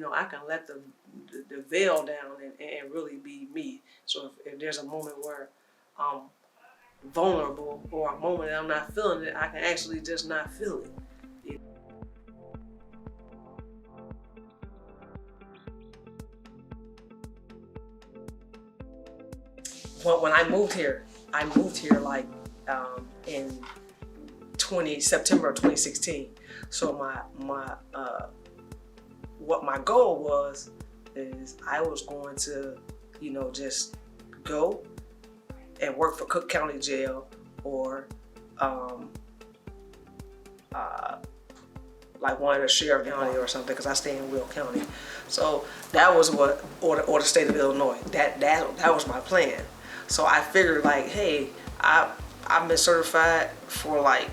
know, I can let the veil down and really be me. So if there's a moment where I'm vulnerable or a moment that I'm not feeling it, I can actually just not feel it. When I moved here like in September of 2016. So what my goal was is I was going to, you know, just go and work for Cook County Jail or like one of the Sheriff County or something, because I stay in Will County. So that was what, or the state of Illinois. That was my plan. So I figured like, hey, I've been certified for like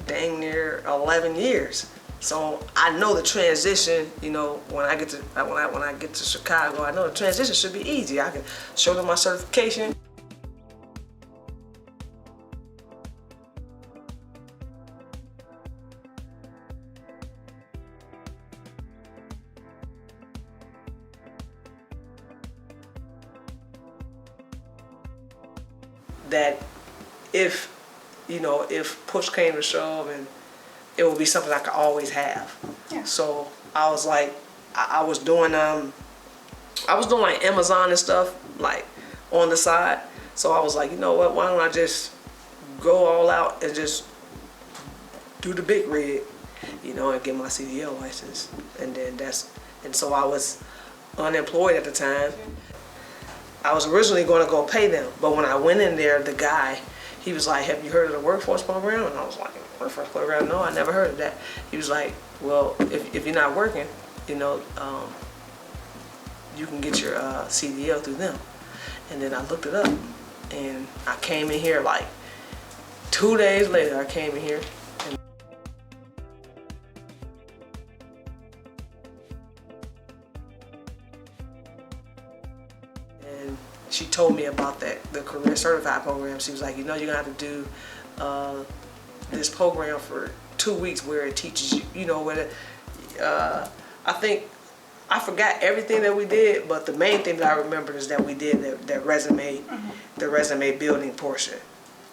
dang near 11 years. So I know the transition, you know, when I get to Chicago, I know the transition should be easy. I can show them my certification. That if, you know, if push came to shove, and it would be something I could always have. Yeah. So I was like, I was doing like Amazon and stuff like on the side. So I was like, you know what, why don't I just go all out and just do the big rig, you know, and get my CDL license. And so I was unemployed at the time. I was originally going to go pay them, but when I went in there, the guy, he was like, have you heard of the workforce program? And I was like, workforce program? No, I never heard of that. He was like, well, if you're not working, you know, you can get your CDL through them. And then I looked it up, and I came in here like 2 days later. I came in here. And she told me about the career certified program. She was like, you know, you're gonna have to do this program for 2 weeks where it teaches you, you know, I think, I forgot everything that we did, but the main thing that I remember is that we did that resume, the resume building portion.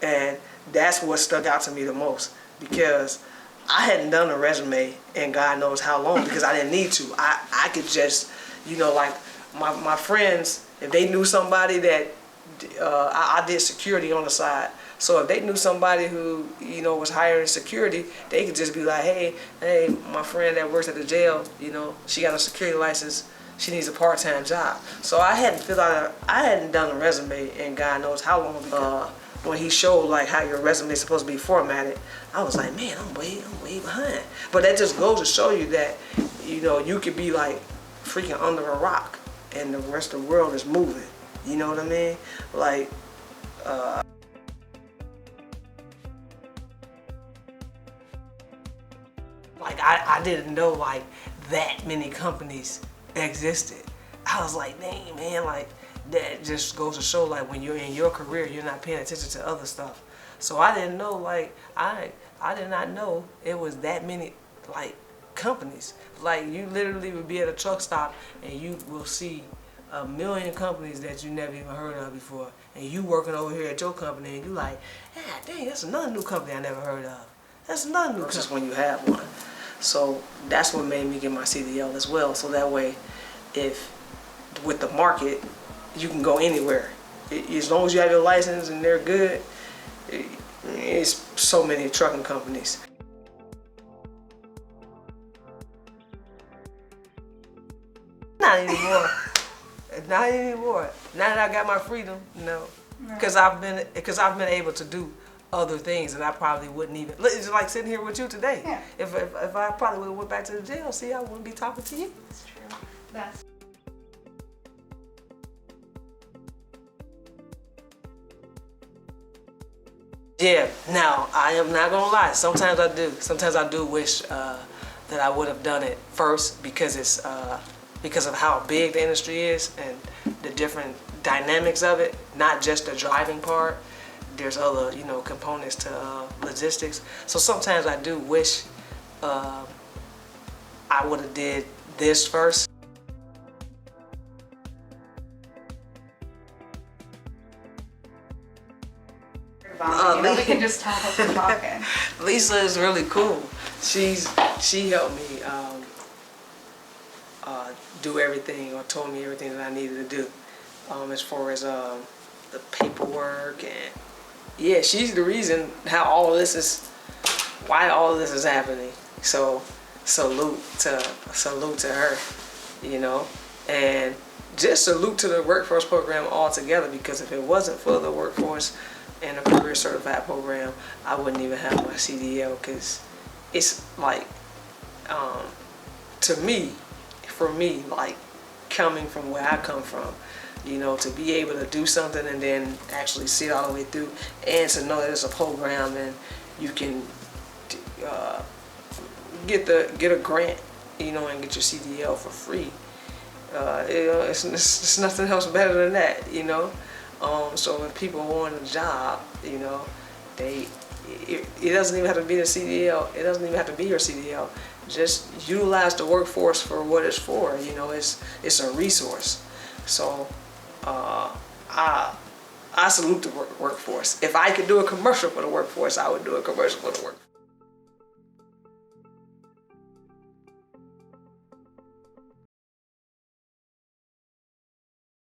And that's what stuck out to me the most, because I hadn't done a resume in God knows how long, because I didn't need to. I could just, you know, like my friends, if they knew somebody that, I did security on the side. So if they knew somebody who, you know, was hiring security, they could just be like, hey, my friend that works at the jail, you know, she got a security license, she needs a part-time job. So I hadn't done a resume in God knows how long, because when he showed like how your resume is supposed to be formatted, I was like, man, I'm way behind. But that just goes to show you that, you know, you could be like freaking under a rock and the rest of the world is moving. You know what I mean? Like, I didn't know like that many companies existed. I was like, dang, man, like that just goes to show like when you're in your career, you're not paying attention to other stuff. So I didn't know, like, I did not know it was that many like companies. Like you literally would be at a truck stop and you will see a million companies that you never even heard of before, and you working over here at your company and you like, yeah, dang, that's another new company I never heard of. That's another new company when you have one. So that's what made me get my CDL as well. So that way, if with the market, you can go anywhere. As long as you have your license and they're good, it's so many trucking companies. Not anymore. Not anymore. Now that I got my freedom, no, because I've been able to do other things that I probably wouldn't even. It's like sitting here with you today. Yeah. If I probably would have went back to the jail, see, I wouldn't be talking to you. That's true. That's. Yeah. Now I am not gonna lie. Sometimes I do. Sometimes I do wish that I would have done it first, because it's because of how big the industry is and the different dynamics of it. Not just the driving part. There's other, you know, components to logistics. So sometimes I do wish I I would have did this first. We can just talk as we're talking. Lisa is really cool. She helped me do everything, or told me everything that I needed to do, as far as the paperwork, and yeah, she's the reason why all this is happening. So salute to her, you know, and just salute to the workforce program altogether, because if it wasn't for the workforce and the career certified program, I wouldn't even have my CDL, because it's like, for me, like, coming from where I come from, you know, to be able to do something and then actually see it all the way through, and to know that it's a program and you can get a grant, you know, and get your CDL for free. You know, it's nothing else better than that, you know. So if people want a job, you know, it doesn't even have to be the CDL. It doesn't even have to be your CDL. Just utilize the workforce for what it's for. You know, it's a resource. So I salute the workforce. If I could do a commercial for the workforce, I would do a commercial for the workforce.